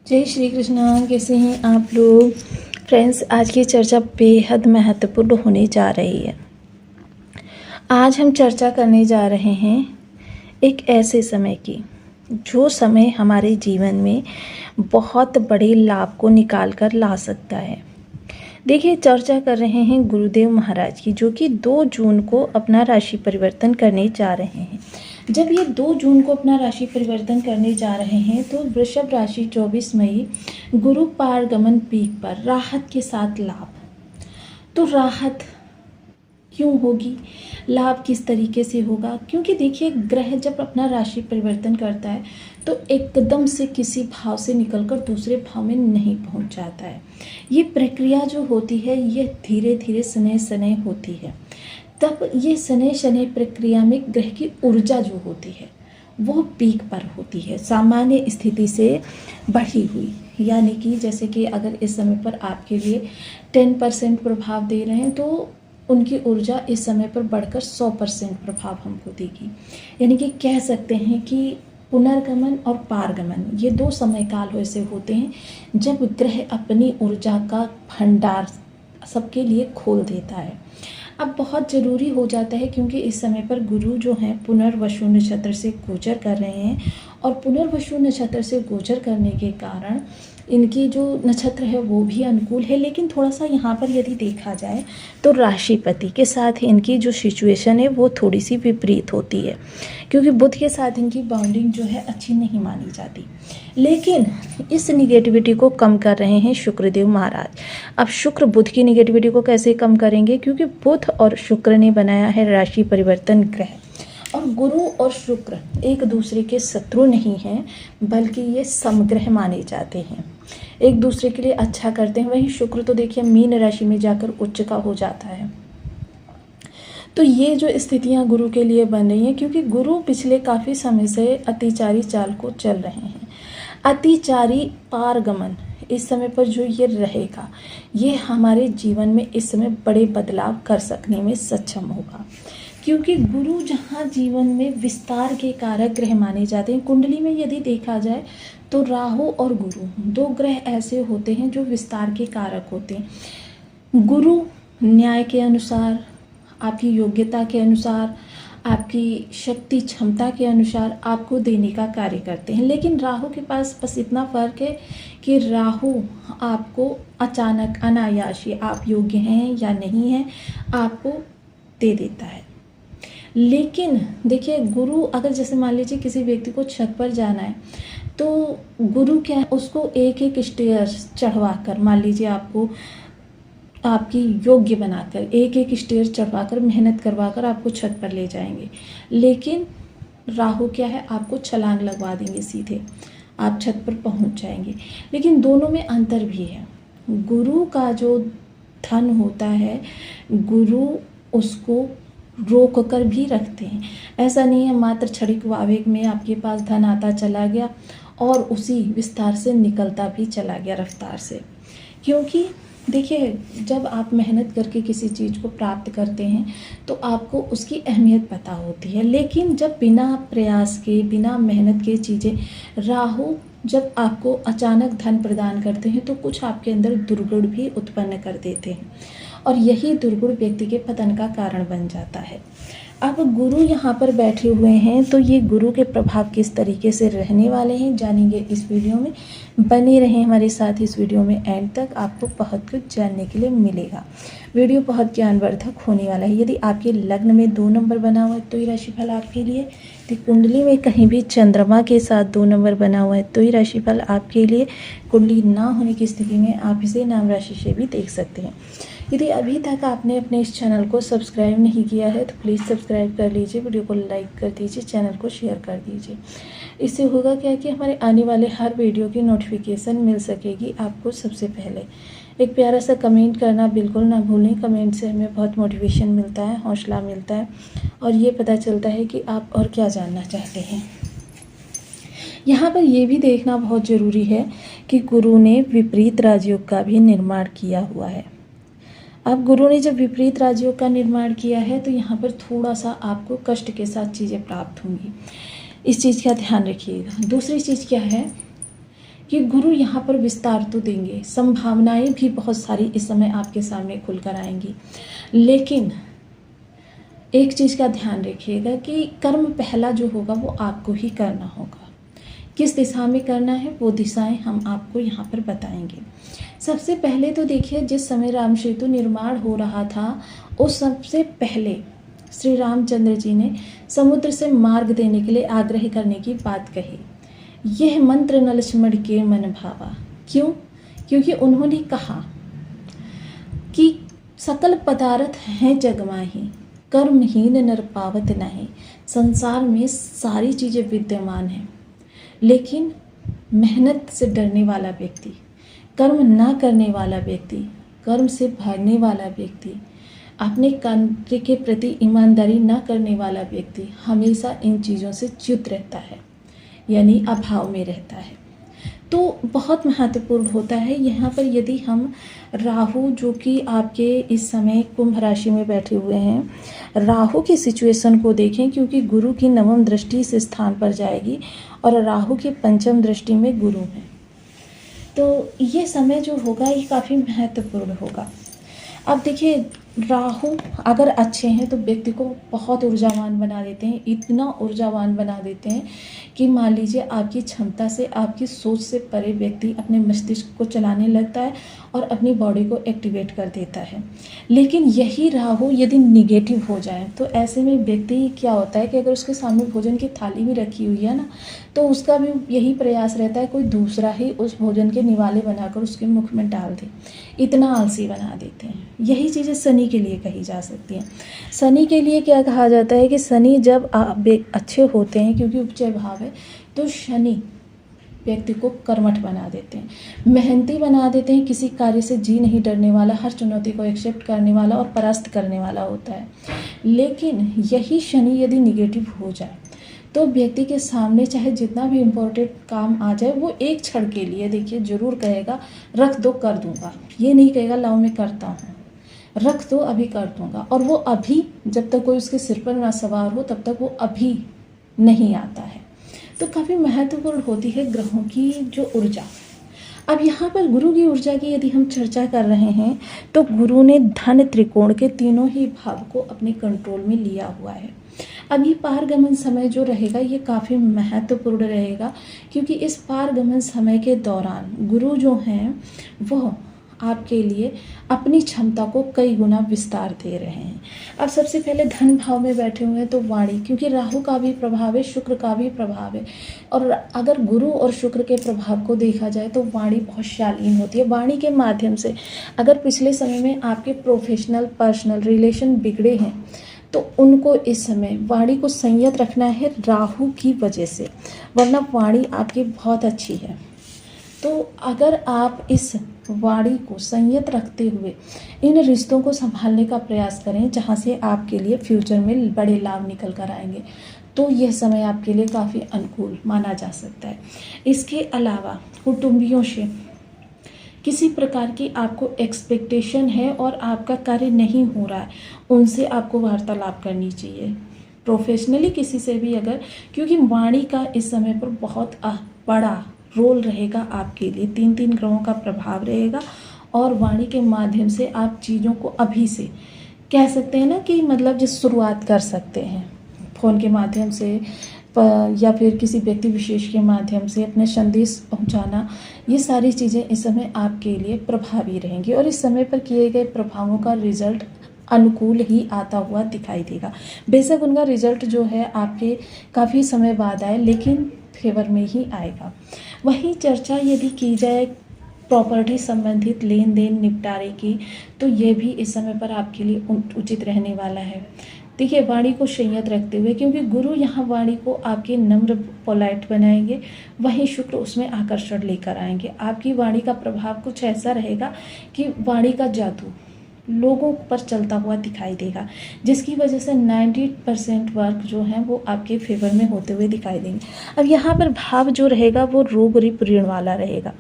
जय श्री कृष्णा। कैसे हैं आप लोग फ्रेंड्स। आज की चर्चा बेहद महत्वपूर्ण होने जा रही है। आज हम चर्चा करने जा रहे हैं एक ऐसे समय की, जो समय हमारे जीवन में बहुत बड़े लाभ को निकाल कर ला सकता है। देखिए, चर्चा कर रहे हैं गुरुदेव महाराज की, जो कि 2 जून को अपना राशि परिवर्तन करने जा रहे हैं। जब ये 2 जून को अपना राशि परिवर्तन करने जा रहे हैं तो वृषभ राशि 24 मई गुरु पारगमन पीक पर राहत के साथ लाभ। तो राहत क्यों होगी, लाभ किस तरीके से होगा? क्योंकि देखिए, ग्रह जब अपना राशि परिवर्तन करता है तो एकदम से किसी भाव से निकलकर दूसरे भाव में नहीं पहुंच जाता है। ये प्रक्रिया जो होती है ये धीरे धीरे शनै शनै होती है। तब ये शनै शनै प्रक्रिया में ग्रह की ऊर्जा जो होती है वो पीक पर होती है, सामान्य स्थिति से बढ़ी हुई। यानी कि जैसे कि अगर इस समय पर आपके लिए 10% प्रभाव दे रहे हैं तो उनकी ऊर्जा इस समय पर बढ़कर 100% प्रभाव हमको देगी। यानी कि कह सकते हैं कि पुनर्गमन और पारगमन ये 2 समय काल ऐसे होते हैं जब ग्रह अपनी ऊर्जा का भंडार सबके लिए खोल देता है। अब बहुत ज़रूरी हो जाता है क्योंकि इस समय पर गुरु जो हैं पुनर्वसु नक्षत्र से गोचर कर रहे हैं, और पुनर्वसु नक्षत्र से गोचर करने के कारण इनकी जो नक्षत्र है वो भी अनुकूल है। लेकिन थोड़ा सा यहाँ पर यदि देखा जाए तो राशिपति के साथ इनकी जो सिचुएशन है वो थोड़ी सी विपरीत होती है, क्योंकि बुध के साथ इनकी बाउंडिंग जो है अच्छी नहीं मानी जाती। लेकिन इस निगेटिविटी को कम कर रहे हैं शुक्रदेव महाराज। अब शुक्र बुध की निगेटिविटी को कैसे कम करेंगे? क्योंकि बुध और शुक्र ने बनाया है राशि परिवर्तन ग्रह, और गुरु और शुक्र एक दूसरे के शत्रु नहीं हैं, बल्कि ये समग्रह माने जाते हैं, एक दूसरे के लिए अच्छा करते हैं। वहीं शुक्र तो देखिए मीन राशि में जाकर उच्च का हो जाता है। तो ये जो स्थितियां गुरु के लिए बन रही हैं, क्योंकि गुरु पिछले काफ़ी समय से अतिचारी चाल को चल रहे हैं। अतिचारी पारगमन इस समय पर जो ये रहेगा, ये हमारे जीवन में इस समय बड़े बदलाव कर सकने में सक्षम होगा। क्योंकि गुरु जहाँ जीवन में विस्तार के कारक ग्रह माने जाते हैं, कुंडली में यदि देखा जाए तो राहु और गुरु 2 ग्रह ऐसे होते हैं जो विस्तार के कारक होते हैं। गुरु न्याय के अनुसार, आपकी योग्यता के अनुसार, आपकी शक्ति क्षमता के अनुसार आपको देने का कार्य करते हैं। लेकिन राहु के पास बस इतना फर्क है कि राहु आपको अचानक अनायास आप योग्य हैं या नहीं हैं आपको दे देता है। लेकिन देखिए, गुरु अगर जैसे मान लीजिए किसी व्यक्ति को छत पर जाना है तो गुरु क्या है, उसको एक एक स्टेयर चढ़वा कर, मान लीजिए आपको आपकी योग्य बनाकर एक एक स्टेयर चढ़वाकर मेहनत करवाकर आपको छत पर ले जाएंगे। लेकिन राहु क्या है, आपको छलांग लगवा देंगे, सीधे आप छत पर पहुंच जाएंगे। लेकिन दोनों में अंतर भी है। गुरु का जो धन होता है, गुरु उसको रोक कर भी रखते हैं। ऐसा नहीं है मात्र क्षणिक आवेग में आपके पास धन आता चला गया और उसी विस्तार से निकलता भी चला गया रफ्तार से। क्योंकि देखिए, जब आप मेहनत करके किसी चीज़ को प्राप्त करते हैं तो आपको उसकी अहमियत पता होती है। लेकिन जब बिना प्रयास के, बिना मेहनत के चीज़ें, राहु जब आपको अचानक धन प्रदान करते हैं तो कुछ आपके अंदर दुर्गुण भी उत्पन्न कर देते हैं, और यही दुर्गुण व्यक्ति के पतन का कारण बन जाता है। अब गुरु यहाँ पर बैठे हुए हैं तो ये गुरु के प्रभाव किस तरीके से रहने वाले हैं जानेंगे इस वीडियो में। बने रहें हमारे साथ इस वीडियो में एंड तक, आपको बहुत कुछ जानने के लिए मिलेगा। वीडियो बहुत ज्ञानवर्धक होने वाला है। यदि आपके लग्न में 2 नंबर बना हुआ है तो ये राशिफल आपके लिए, यदि कुंडली में कहीं भी चंद्रमा के साथ 2 नंबर बना हुआ है तो ये राशिफल आपके लिए। कुंडली ना होने की स्थिति में आप इसे नाम राशि से भी देख सकते हैं। यदि अभी तक आपने अपने इस चैनल को सब्सक्राइब नहीं किया है तो प्लीज़ सब्सक्राइब कर लीजिए, वीडियो को लाइक कर दीजिए, चैनल को शेयर कर दीजिए। इससे होगा क्या कि हमारे आने वाले हर वीडियो की नोटिफिकेशन मिल सकेगी आपको सबसे पहले। एक प्यारा सा कमेंट करना बिल्कुल ना भूलें। कमेंट से हमें बहुत मोटिवेशन मिलता है, हौसला मिलता है, और ये पता चलता है कि आप और क्या जानना चाहते हैं। यहाँ पर ये भी देखना बहुत ज़रूरी है कि गुरु ने विपरीत राजयोग का भी निर्माण किया हुआ है। अब गुरु ने जब विपरीत राजयोग का निर्माण किया है तो यहाँ पर थोड़ा सा आपको कष्ट के साथ चीज़ें प्राप्त होंगी, इस चीज़ का ध्यान रखिएगा। दूसरी चीज़ क्या है कि गुरु यहाँ पर विस्तार तो देंगे, संभावनाएं भी बहुत सारी इस समय आपके सामने खुल कर आएंगी, लेकिन एक चीज़ का ध्यान रखिएगा कि कर्म पहला जो होगा वो आपको ही करना होगा। किस दिशा में करना है वो दिशाएं हम आपको यहाँ पर बताएंगे। सबसे पहले तो देखिए, जिस समय राम सेतु निर्माण हो रहा था उस सबसे पहले श्री रामचंद्र जी ने समुद्र से मार्ग देने के लिए आग्रह करने की बात कही। यह मंत्र न लक्ष्मण के मन भावा। क्यों? क्योंकि उन्होंने कहा कि सकल पदार्थ हैं जग माही, कर्महीन नर पावत नहीं। संसार में सारी चीज़ें विद्यमान हैं, लेकिन मेहनत से डरने वाला व्यक्ति, कर्म ना करने वाला व्यक्ति, कर्म से भागने वाला व्यक्ति, अपने कार्य के प्रति ईमानदारी ना करने वाला व्यक्ति हमेशा इन चीज़ों से च्युत रहता है, यानी अभाव में रहता है। तो बहुत महत्वपूर्ण होता है यहाँ पर। यदि हम राहु जो कि आपके इस समय कुंभ राशि में बैठे हुए हैं, राहु की सिचुएशन को देखें, क्योंकि गुरु की नवम दृष्टि इस स्थान पर जाएगी और राहु की पंचम दृष्टि में गुरु है, तो ये समय जो होगा ये काफ़ी महत्वपूर्ण होगा। अब देखिए, राहु अगर अच्छे हैं तो व्यक्ति को बहुत ऊर्जावान बना देते हैं, इतना ऊर्जावान बना देते हैं कि मान लीजिए आपकी क्षमता से, आपकी सोच से परे व्यक्ति अपने मस्तिष्क को चलाने लगता है और अपनी बॉडी को एक्टिवेट कर देता है। लेकिन यही राहु यदि निगेटिव हो जाए तो ऐसे में व्यक्ति क्या होता है कि अगर उसके सामने भोजन की थाली भी रखी हुई है ना, तो उसका भी यही प्रयास रहता है कोई दूसरा ही उस भोजन के निवाले बनाकर उसके मुख में डाल दे, इतना आलसी बना देते हैं। यही चीज़ें शनि के लिए कही जा सकती हैं। शनि के लिए क्या कहा जाता है कि शनि जब अच्छे होते हैं, क्योंकि उपचय भाव है, तो शनि व्यक्ति को कर्मठ बना देते हैं, मेहनती बना देते हैं, किसी कार्य से जी नहीं डरने वाला, हर चुनौती को एक्सेप्ट करने वाला और परास्त करने वाला होता है। लेकिन यही शनि यदि निगेटिव हो जाए तो व्यक्ति के सामने चाहे जितना भी इम्पोर्टेंट काम आ जाए, वो एक क्षण के लिए देखिए जरूर कहेगा रख दो कर दूंगा, ये नहीं कहेगा लाओ मैं करता हूँ, रख दो अभी कर दूंगा। और वो अभी जब तक कोई उसके सिर पर ना सवार हो तब तक वो अभी नहीं आता है। तो काफ़ी महत्वपूर्ण होती है ग्रहों की जो ऊर्जा। अब यहाँ पर गुरु की ऊर्जा की यदि हम चर्चा कर रहे हैं तो गुरु ने धन त्रिकोण के तीनों ही भाव को अपने कंट्रोल में लिया हुआ है। अब ये पारगमन समय जो रहेगा ये काफ़ी महत्वपूर्ण रहेगा, क्योंकि इस पारगमन समय के दौरान गुरु जो हैं वह आपके लिए अपनी क्षमता को कई गुना विस्तार दे रहे हैं। अब सबसे पहले धन भाव में बैठे हुए हैं तो वाणी, क्योंकि राहु का भी प्रभाव है, शुक्र का भी प्रभाव है, और अगर गुरु और शुक्र के प्रभाव को देखा जाए तो वाणी बहुत शालीन होती है। वाणी के माध्यम से अगर पिछले समय में आपके प्रोफेशनल पर्सनल रिलेशन बिगड़े हैं तो उनको इस समय वाणी को संयत रखना है राहु की वजह से, वरना वाणी आपकी बहुत अच्छी है। तो अगर आप इस वाणी को संयत रखते हुए इन रिश्तों को संभालने का प्रयास करें जहाँ से आपके लिए फ्यूचर में बड़े लाभ निकल कर आएंगे, तो यह समय आपके लिए काफ़ी अनुकूल माना जा सकता है। इसके अलावा कुटुंबियों से किसी प्रकार की आपको एक्सपेक्टेशन है और आपका कार्य नहीं हो रहा है, उनसे आपको वार्तालाप करनी चाहिए। प्रोफेशनली किसी से भी अगर, क्योंकि वाणी का इस समय पर बहुत बड़ा रोल रहेगा आपके लिए, 3 ग्रहों का प्रभाव रहेगा और वाणी के माध्यम से आप चीज़ों को अभी से कह सकते हैं ना कि मतलब जिस शुरुआत कर सकते हैं, फ़ोन के माध्यम से या फिर किसी व्यक्ति विशेष के माध्यम से अपने संदेश पहुंचाना, ये सारी चीज़ें इस समय आपके लिए प्रभावी रहेंगी और इस समय पर किए गए प्रभावों का रिजल्ट अनुकूल ही आता हुआ दिखाई देगा। बेशक उनका रिजल्ट जो है आपके काफ़ी समय बाद आए, लेकिन फेवर में ही आएगा। वहीं चर्चा यदि की जाए प्रॉपर्टी संबंधित लेन देन निपटारे की, तो ये भी इस समय पर आपके लिए उचित रहने वाला है। देखिए, वाणी को संयत रखते हुए, क्योंकि गुरु यहाँ वाणी को आपके नम्र पोलाइट बनाएंगे, वहीं शुक्र उसमें आकर्षण लेकर आएंगे। आपकी वाणी का प्रभाव कुछ ऐसा रहेगा कि वाणी का जादू लोगों पर चलता हुआ दिखाई देगा, जिसकी वजह से 90% वर्क जो है वो आपके फेवर में होते हुए दिखाई देंगे। अब यहाँ पर भाव जो रहेगा वो रोग रिप ऋण वाला रहेगा।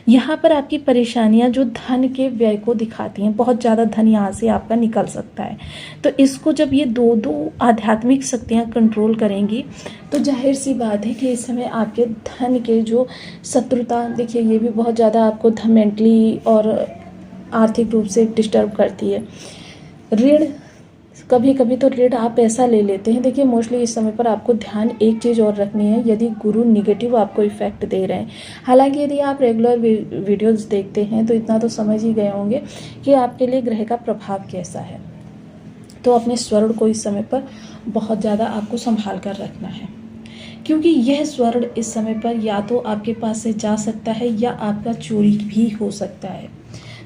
यहाँ पर आपकी परेशानियाँ जो धन के व्यय को दिखाती हैं, बहुत ज़्यादा धन यहाँ से आपका निकल सकता है। तो इसको जब ये दो आध्यात्मिक शक्तियाँ कंट्रोल करेंगी तो जाहिर सी बात है कि इस समय आपके धन के जो शत्रुता, देखिए ये भी बहुत ज़्यादा आपको मेंटली और आर्थिक रूप से डिस्टर्ब करती है। ऋण, कभी कभी तो ऋण आप पैसा ले लेते हैं। देखिए मोस्टली इस समय पर आपको ध्यान एक चीज़ और रखनी है, यदि गुरु निगेटिव आपको इफेक्ट दे रहे हैं, हालांकि यदि आप रेगुलर वीडियोस देखते हैं तो इतना तो समझ ही गए होंगे कि आपके लिए ग्रह का प्रभाव कैसा है। तो अपने स्वर्ण को इस समय पर बहुत ज़्यादा आपको संभाल कर रखना है, क्योंकि यह स्वर्ण इस समय पर या तो आपके पास से जा सकता है या आपका चोरी भी हो सकता है।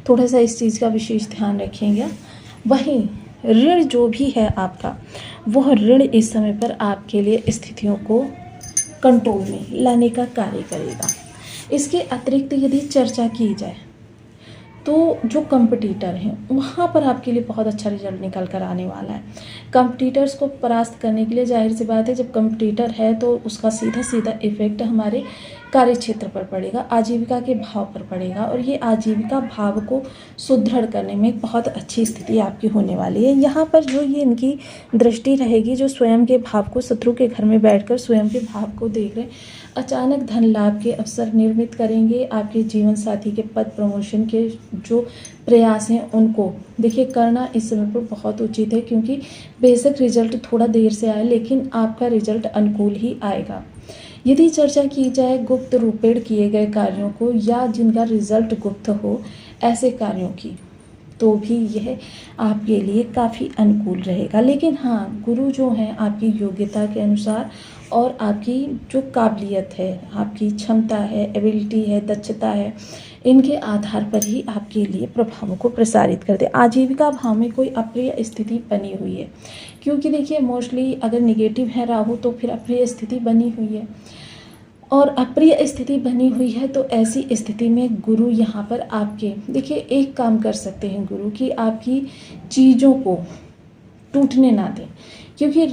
थोड़ा सा इस चीज़ का विशेष ध्यान रखेंगे। वहीं ऋण जो भी है आपका, वह ऋण इस समय पर आपके लिए स्थितियों को कंट्रोल में लाने का कार्य करेगा। इसके अतिरिक्त यदि चर्चा की जाए तो जो कंपटीटर हैं वहाँ पर आपके लिए बहुत अच्छा रिजल्ट निकल कर आने वाला है। कंपटीटर्स को परास्त करने के लिए जाहिर सी बात है, जब कंपटीटर है तो उसका सीधा सीधा इफेक्ट हमारे कार्य क्षेत्र पर पड़ेगा, आजीविका के भाव पर पड़ेगा, और ये आजीविका भाव को सुदृढ़ करने में एक बहुत अच्छी स्थिति आपकी होने वाली है। यहाँ पर जो ये इनकी दृष्टि रहेगी, जो स्वयं के भाव को, शत्रु के घर में बैठकर स्वयं के भाव को देख रहे, अचानक धन लाभ के अवसर निर्मित करेंगे। आपके जीवन साथी के पद प्रमोशन के जो प्रयास हैं उनको देखिए करना इस समय पर बहुत उचित है, क्योंकि बेशक रिजल्ट थोड़ा देर से आए लेकिन आपका रिजल्ट अनुकूल ही आएगा। यदि चर्चा की जाए गुप्त रूपेण किए गए कार्यों को या जिनका रिजल्ट गुप्त हो, ऐसे कार्यों की, तो भी यह आपके लिए काफ़ी अनुकूल रहेगा। लेकिन हाँ, गुरु जो हैं आपकी योग्यता के अनुसार और आपकी जो काबिलियत है, आपकी क्षमता है, एबिलिटी है, दक्षता है, इनके आधार पर ही आपके लिए प्रभावों को प्रसारित करते। आजीविका भाव में कोई अप्रिय स्थिति बनी हुई है, क्योंकि देखिए मोस्टली अगर निगेटिव है राहु तो फिर अप्रिय स्थिति बनी हुई है, और अप्रिय स्थिति बनी हुई है तो ऐसी स्थिति में गुरु यहाँ पर आपके, देखिए एक काम कर सकते हैं गुरु कि आपकी चीज़ों को टूटने ना दें, क्योंकि